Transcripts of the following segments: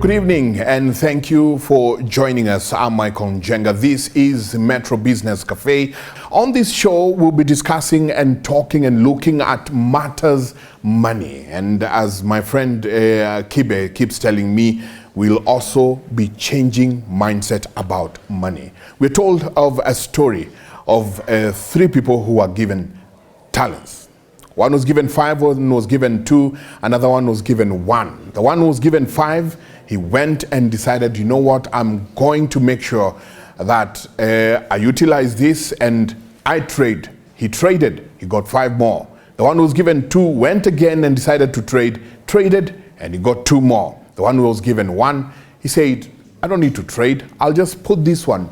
Good evening and thank you for joining us. I'm Michael Njenga. This is Metro Business Cafe. On this show, we'll be discussing and talking and looking at matters money. And as my friend Kibe keeps telling me, we'll also be changing mindset about money. We're told of a story of 3 people who were given talents. One was given 5, one was given 2, another one was given 1. The one who was given 5, he went and decided, you know what, I'm going to make sure that I utilize this and I trade. He traded, he got 5 more. The one who was given 2 went again and decided to traded, and he got 2 more. The one who was given 1, he said, I don't need to trade, I'll just put this one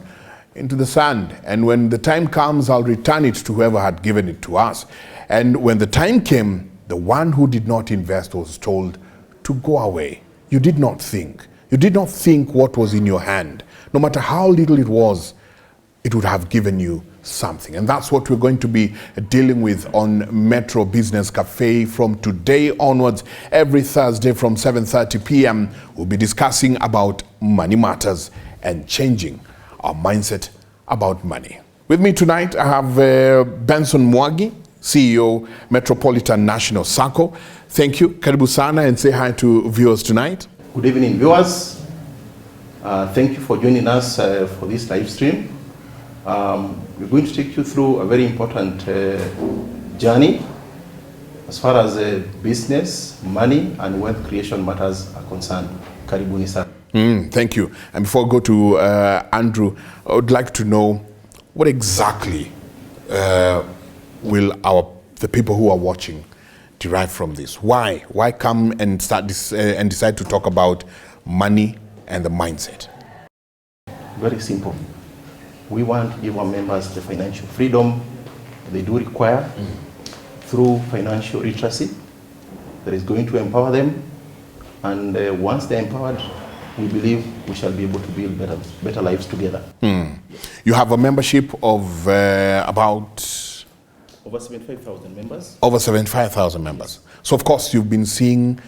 into the sand, and when the time comes, I'll return it to whoever had given it to us. And when the time came, the one who did not invest was told to go away. You did not think. You did not think what was in your hand. No matter how little it was, it would have given you something. And that's what we're going to be dealing with on Metro Business Cafe from today onwards. Every Thursday from 7:30 p.m. we'll be discussing about money matters and changing our mindset about money. With me tonight, I have Benson Mwagi, CEO, Metropolitan National Sacco. Thank you. Karibu sana, and say hi to viewers tonight. Good evening, viewers. Thank you for joining us for this live stream. We're going to take you through a very important journey as far as business, money, and wealth creation matters are concerned. Karibuni sana. Thank you. And before I go to Andrew, I would like to know what exactly will the people who are watching derive from this? Why come and start this and decide to talk about money and the mindset? Very simple. We want to give our members the financial freedom they do require through financial literacy that is going to empower them. And once they're empowered, we believe we shall be able to build better lives together. You have a membership of about over 75,000 members. Over 75,000 members. So of course you've been seeing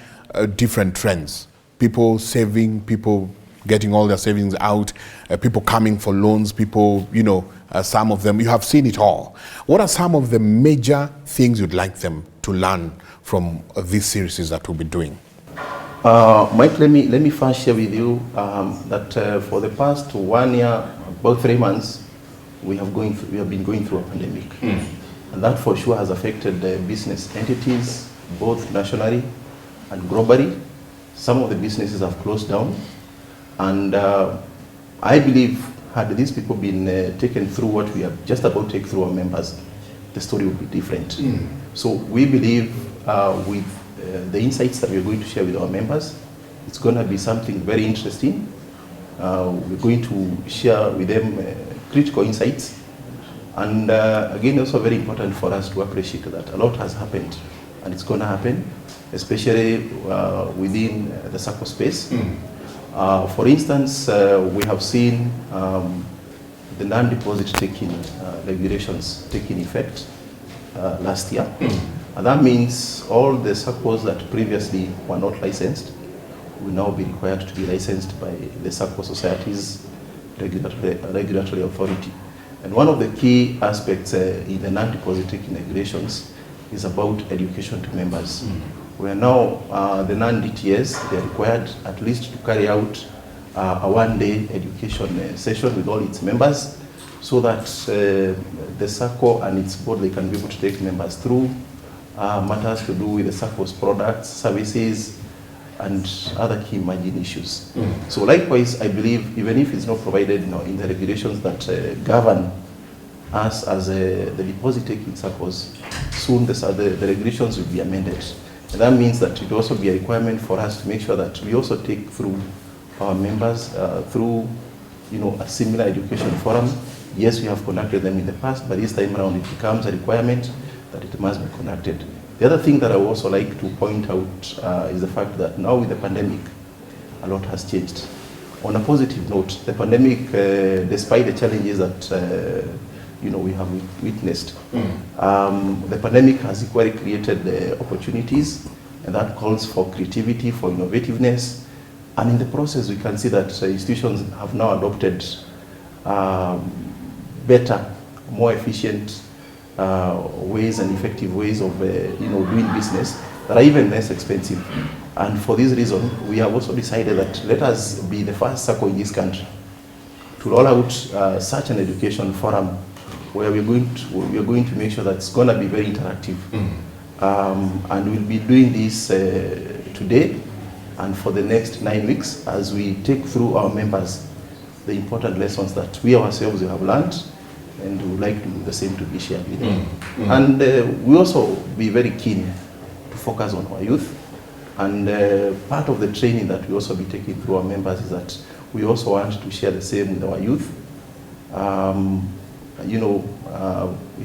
different trends. People saving, people getting all their savings out, people coming for loans, people, some of them, you have seen it all. What are some of the major things you'd like them to learn from these series that we'll be doing? Mike, let me first share with you that for the past 1 year, about 3 months, we have been going through a pandemic. And that for sure has affected the business entities, both nationally and globally. Some of the businesses have closed down. And I believe had these people been taken through what we are just about to take through our members, the story would be different. So we believe with the insights that we're going to share with our members, it's going to be something very interesting. We're going to share with them critical insights. And again, also very important for us to appreciate that a lot has happened and it's going to happen, especially within the Sacco space. For instance, we have seen the non-deposit taking regulations taking effect last year. And that means all the Saccos that previously were not licensed will now be required to be licensed by the Sacco Society's regulatory authority. And one of the key aspects in the non-deposit taking regulations is about education to members. Where now the non-DTS, they're required at least to carry out a 1-day education session with all its members so that the Sacco and its board, they can be able to take members through matters to do with the Sacco's products, services, and other key emerging issues. So likewise, I believe even if it's not provided in the regulations that govern us as the deposit-taking Saccos, soon the regulations will be amended. And that means that it will also be a requirement for us to make sure that we also take through our members through a similar education forum. Yes, we have conducted them in the past, but this time around it becomes a requirement that it must be conducted. The other thing that I would also like to point out is the fact that now with the pandemic, a lot has changed. On a positive note, the pandemic, despite the challenges that we have witnessed, the pandemic has equally created opportunities, and that calls for creativity, for innovativeness, And in the process, we can see that institutions have now adopted better, more efficient ways and effective ways of doing business that are even less expensive. And for this reason, we have also decided that let us be the first Sacco in this country to roll out such an education forum where we're going to make sure that it's going to be very interactive. And we'll be doing this today and for the next 9 weeks as we take through our members the important lessons that we ourselves have learned, and we would like to do the same to be shared with them. And we also be very keen to focus on our youth. And part of the training that we also be taking through our members is that we also want to share the same with our youth. We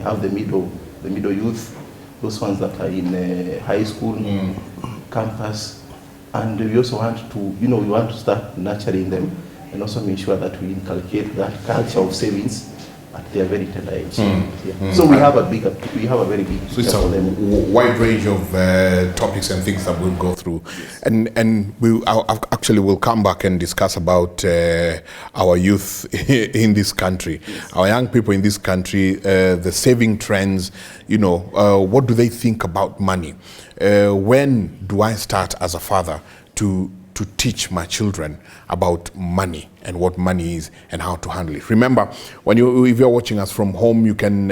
have the middle youth, those ones that are in high school, campus, and we also want to, we want to start nurturing them and also make sure that we inculcate that culture of savings at their very tender age. So we have a very big. So it's a wide range of topics and things that we'll go through, and we actually will come back and discuss about our youth in this country, our young people in this country, the saving trends. What do they think about money? When do I start as a father to teach my children about money and what money is and how to handle it? Remember, if you're watching us from home, you can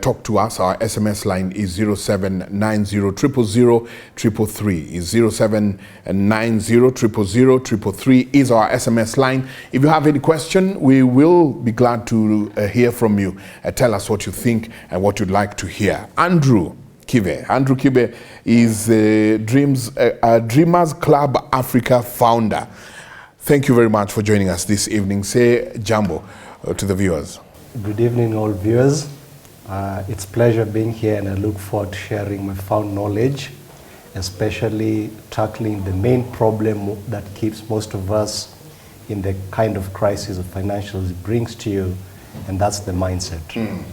talk to us. Our SMS line is 0790 000 333. Is 0790 000 333 is our SMS line. If you have any question, we will be glad to hear from you. Tell us what you think and what you'd like to hear. Andrew Kibe is Dreamers Club Africa founder. Thank you very much for joining us this evening. Say jambo to the viewers. Good evening, all viewers. It's a pleasure being here, and I look forward to sharing my found knowledge, especially tackling the main problem that keeps most of us in the kind of crisis of financials it brings to you, and that's the mindset.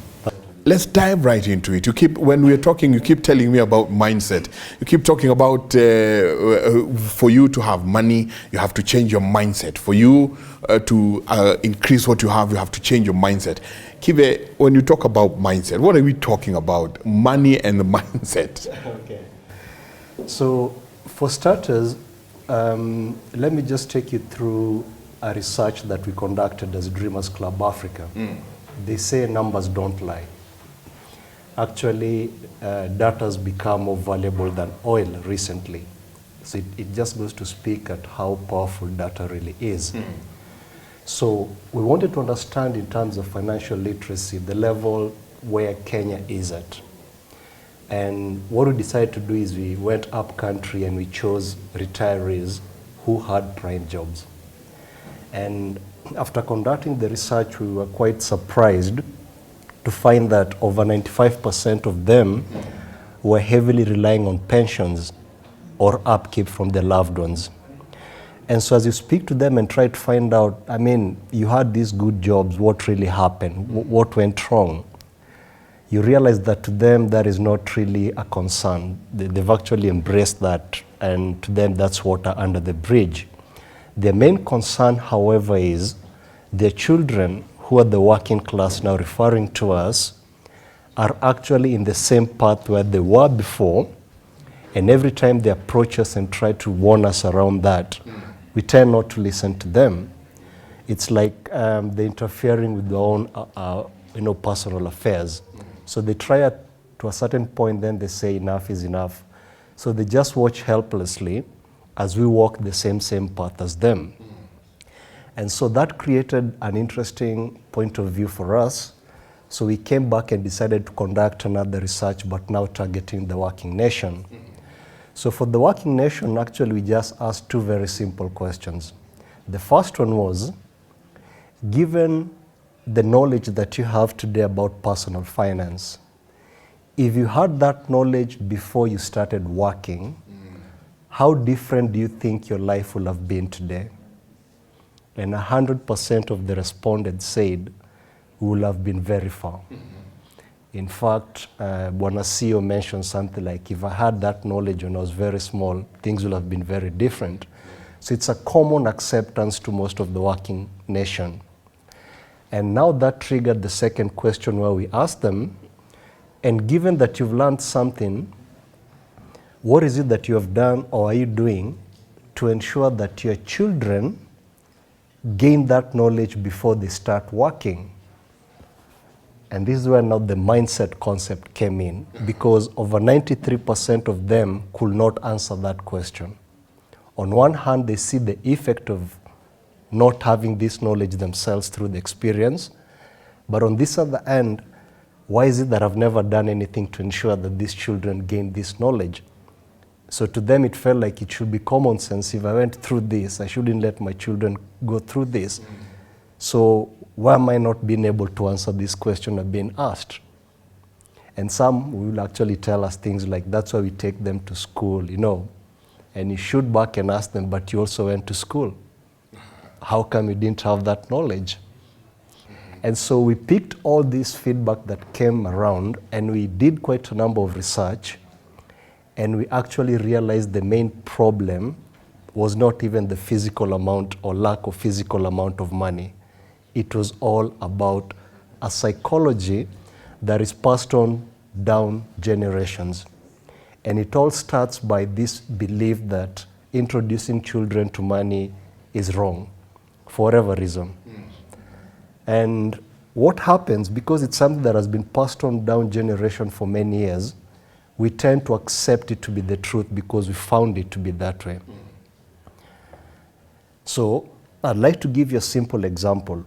Let's dive right into it. When we're talking, you keep telling me about mindset. You keep talking about for you to have money, you have to change your mindset. For you to increase what you have to change your mindset. Kibe, when you talk about mindset, what are we talking about? Money and the mindset. Okay. So, for starters, let me just take you through a research that we conducted as Dreamers Club Africa. They say numbers don't lie. Actually, data has become more valuable than oil recently. So it just goes to speak at how powerful data really is. So we wanted to understand in terms of financial literacy, the level where Kenya is at. And what we decided to do is we went up country and we chose retirees who had prime jobs. And after conducting the research, we were quite surprised to find that over 95% of them were heavily relying on pensions or upkeep from their loved ones. And so as you speak to them and try to find out, you had these good jobs, what really happened, what went wrong, you realize that to them that is not really a concern. They've actually embraced that, and to them that's water under the bridge. Their main concern, however, is their children, who are the working class now referring to us, are actually in the same path where they were before, and every time they approach us and try to warn us around that, we tend not to listen to them. It's like they're interfering with their own personal affairs. So they try to a certain point, then they say enough is enough. So they just watch helplessly as we walk the same path as them. And so that created an interesting point of view for us. So we came back and decided to conduct another research, but now targeting the working nation. So for the working nation, actually, we just asked two very simple questions. The first one was, given the knowledge that you have today about personal finance, if you had that knowledge before you started working, how different do you think your life will have been today? And 100% of the respondents said we will have been very far. In fact, Bwana CEO mentioned something like, if I had that knowledge when I was very small, things would have been very different. So it's a common acceptance to most of the working nation. And now that triggered the second question where we asked them, and given that you've learned something, what is it that you have done or are you doing to ensure that your children gain that knowledge before they start working? And this is where now the mindset concept came in, because over 93% of them could not answer that question. On one hand, they see the effect of not having this knowledge themselves through the experience, but on this other end, why is it that I've never done anything to ensure that these children gain this knowledge? So to them, it felt like it should be common sense. If I went through this, I shouldn't let my children go through this. So why am I not being able to answer this question I've been asked? And some will actually tell us things like, that's why we take them to school, and you shoot back and ask them, but you also went to school. How come you didn't have that knowledge? And so we picked all this feedback that came around, and we did quite a number of research, and we actually realized the main problem was not even the physical amount or lack of physical amount of money. It was all about a psychology that is passed on down generations. And it all starts by this belief that introducing children to money is wrong, for whatever reason. And what happens, because it's something that has been passed on down generation for many years, we tend to accept it to be the truth because we found it to be that way. So I'd like to give you a simple example.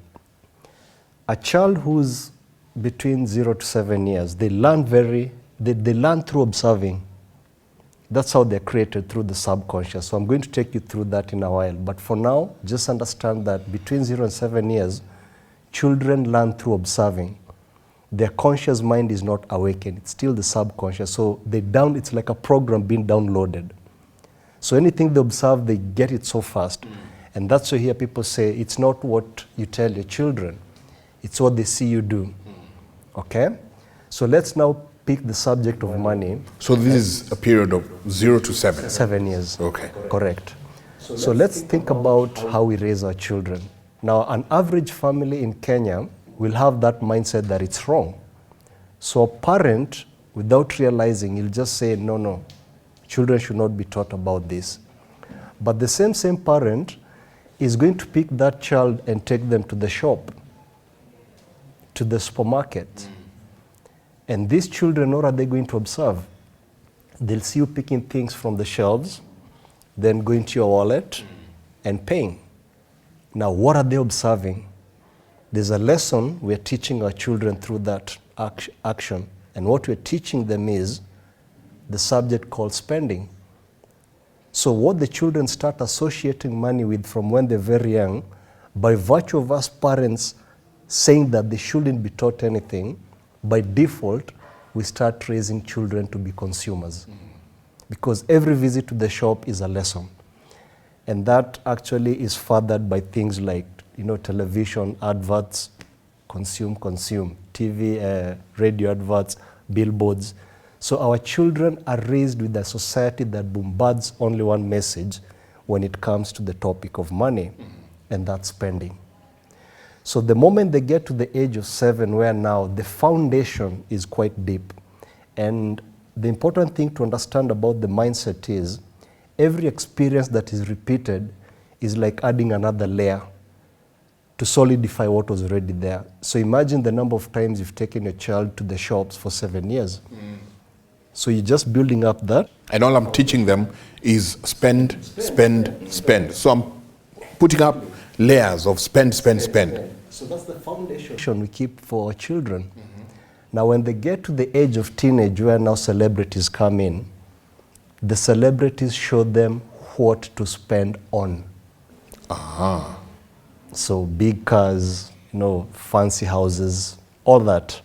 A child who's between 0 to 7 years, they learn through observing. That's how they're created, through the subconscious. So I'm going to take you through that in a while. But for now, just understand that between 0 and 7 years, children learn through observing. Their conscious mind is not awakened. It's still the subconscious. So it's like a program being downloaded. So anything they observe, they get it so fast. And that's why you hear people say, it's not what you tell your children. It's what they see you do. Okay? So let's now pick the subject of money. So this is a period of 0 to 7? 7 years. Okay. Correct. So let's think about how we raise our children. Now, an average family in Kenya will have that mindset that it's wrong. So a parent, without realizing, he'll just say, no, children should not be taught about this. But the same parent is going to pick that child and take them to the shop, to the supermarket. And these children, what are they going to observe? They'll see you picking things from the shelves, then going to your wallet and paying. Now, what are they observing? There's a lesson we're teaching our children through that action. And what we're teaching them is the subject called spending. So what the children start associating money with from when they're very young, by virtue of us parents saying that they shouldn't be taught anything, by default, we start raising children to be consumers. Because every visit to the shop is a lesson. And that actually is furthered by things like, television adverts, consume, TV, radio adverts, billboards. So our children are raised with a society that bombards only one message when it comes to the topic of money, and that's spending. So the moment they get to the age of 7, where now the foundation is quite deep, and the important thing to understand about the mindset is every experience that is repeated is like adding another layer to solidify what was already there. So imagine the number of times you've taken your child to the shops for 7 years. So you're just building up that. And all I'm teaching them is spend. So I'm putting up layers of spend. So that's the foundation we keep for our children. Now when they get to the age of teenage, where now celebrities come in, the celebrities show them what to spend on. So big cars, fancy houses, all that.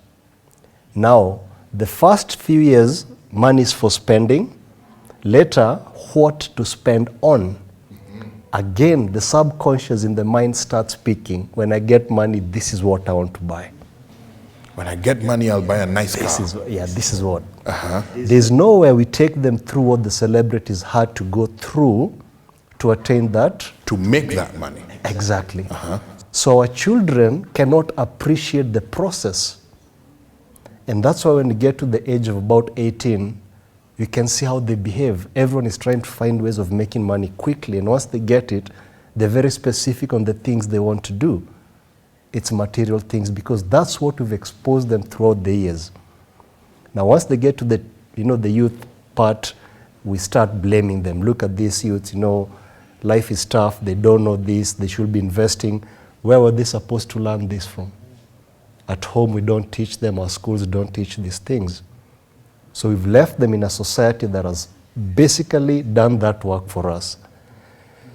Now, the first few years, money is for spending. Later, what to spend on. Again, the subconscious in the mind starts speaking. When I get money, this is what I want to buy. When I get money, I'll buy a nice car. This is what. There's nowhere we take them through what the celebrities had to go through to attain that. To make that money. Exactly. So our children cannot appreciate the process. And that's why when you get to the age of about 18, you can see how they behave. Everyone is trying to find ways of making money quickly. And once they get it, they're very specific on the things they want to do. It's material things, because that's what we've exposed them throughout the years. Now, once they get to the, the youth part, we start blaming them. Look at these youths, life is tough, they don't know this, they should be investing. Where were they supposed to learn this from? At home, we don't teach them, our schools don't teach these things. So we've left them in a society that has basically done that work for us.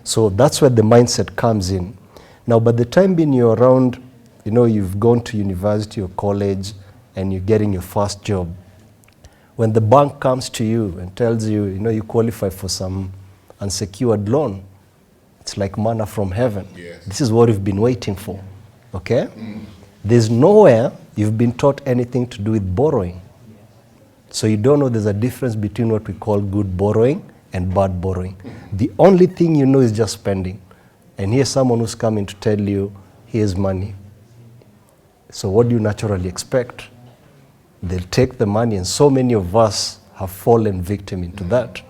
So that's where the mindset comes in. Now, by the time being you're around, you've gone to university or college and you're getting your first job, when the bank comes to you and tells you, you qualify for some unsecured loan, it's like manna from heaven. Yes. This is what we've been waiting for, okay? There's nowhere you've been taught anything to do with borrowing. So you don't know there's a difference between what we call good borrowing and bad borrowing. The only thing you know is just spending. And here's someone who's coming to tell you, here's money. So what do you naturally expect? They'll take the money, and so many of us have fallen victim into that.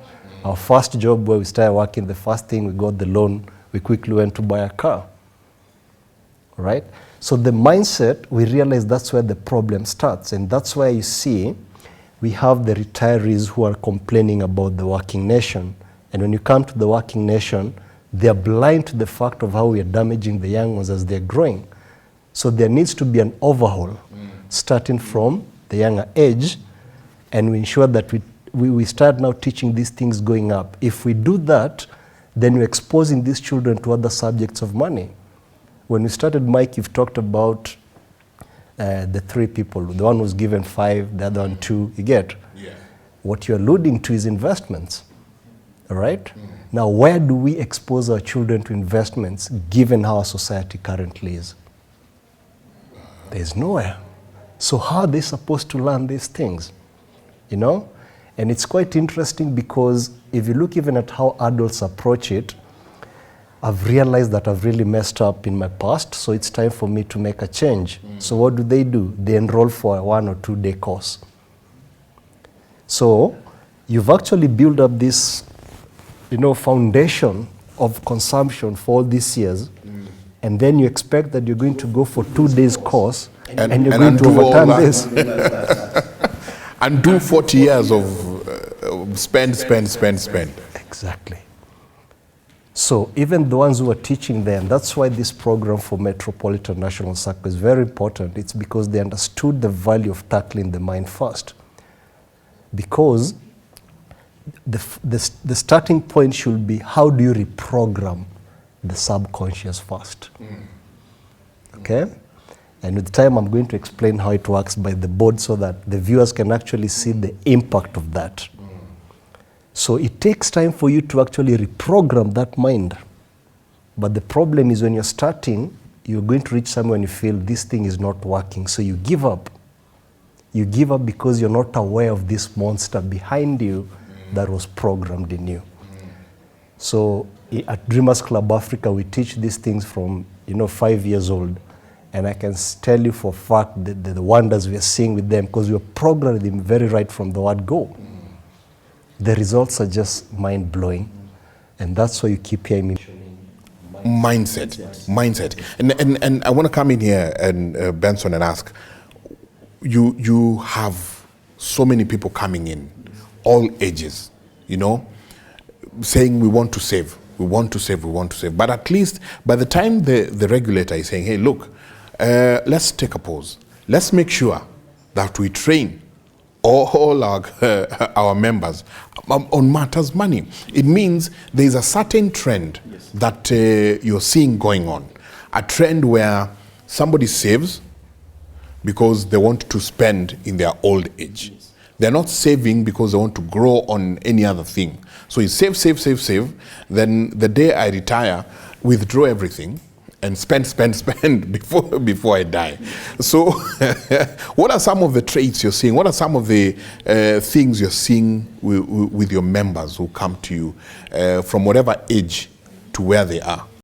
Our first job where we started working, the first thing we got the loan, we quickly went to buy a car. Right? So the mindset, we realize that's where the problem starts. And that's why you see we have the retirees who are complaining about the working nation. And when you come to the working nation, they're blind to the fact of how we are damaging the young ones as they're growing. So there needs to be an overhaul, starting from the younger age, and we ensure that we start now teaching these things going up. If we do that, then we're exposing these children to other subjects of money. When we started, Mike, you've talked about the three people. The one who's given 5, the other one 2, you get? Yeah. What you're alluding to is investments, all right? Now, where do we expose our children to investments given how our society currently is? There's nowhere. So how are they supposed to learn these things? And it's quite interesting, because if you look even at how adults approach it, I've realized that I've really messed up in my past, so it's time for me to make a change. So what do? They enroll for a 1 or 2 day course. So you've actually built up this, foundation of consumption for all these years, and then you expect that you're going to go for 2 days course, and you're going to overturn this. And do 40 years of spend. Exactly. So even the ones who are teaching them, that's why this program for Metropolitan National Sacco is very important. It's because they understood the value of tackling the mind first. Because the starting point should be, how do you reprogram the subconscious first? Okay? And with time, I'm going to explain how it works by the board so that the viewers can actually see the impact of that. So it takes time for you to actually reprogram that mind. But the problem is, when you're starting, you're going to reach somewhere and you feel this thing is not working. So you give up. You give up because you're not aware of this monster behind you that was programmed in you. So at Dreamers Club Africa, we teach these things from 5 years old. And I can tell you for a fact that the wonders we are seeing with them, because we are programming them very right from the word go. The results are just mind-blowing. And that's why you keep hearing me. Mindset. And I want to come in here, and Benson, and ask, you have so many people coming in, all ages, saying we want to save. But at least by the time the regulator is saying, hey, look, let's take a pause. Let's make sure that we train all our members on matters money. It means there's a certain trend that you're seeing going on. A trend where somebody saves because they want to spend in their old age. They're not saving because they want to grow on any other thing. So you save. Then the day I retire, withdraw everything and spend before I die. So what are some of the traits you're seeing? What are some of the things you're seeing with your members who come to you from whatever age to where they are.